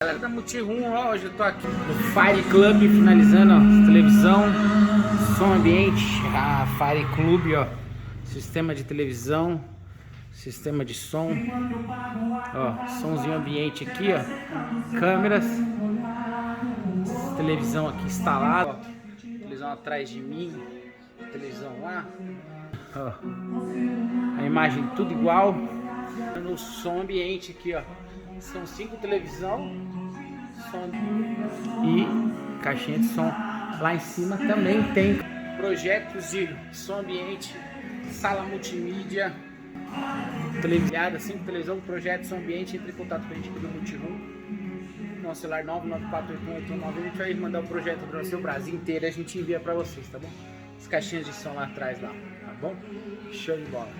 Galera da Multiroom, ó, hoje eu tô aqui no Fire Club finalizando, ó, televisão, som ambiente, a Fire Club, ó, sistema de televisão, sistema de som, ó, somzinho ambiente aqui, ó, câmeras, televisão aqui instalada, ó, televisão atrás de mim, televisão lá, ó, a imagem tudo igual, no som ambiente aqui, ó, são 5 televisão, som e caixinha de som. Lá em cima também tem projetos de som ambiente, sala multimídia, televisão, 5 televisão, projeto de som ambiente. Entre em contato com a gente aqui do Multiroom, nosso celular 994818190. A gente vai mandar o projeto para o seu Brasil inteiro e a gente envia para vocês, tá bom? As caixinhas de som lá atrás lá, tá bom? Show de bola.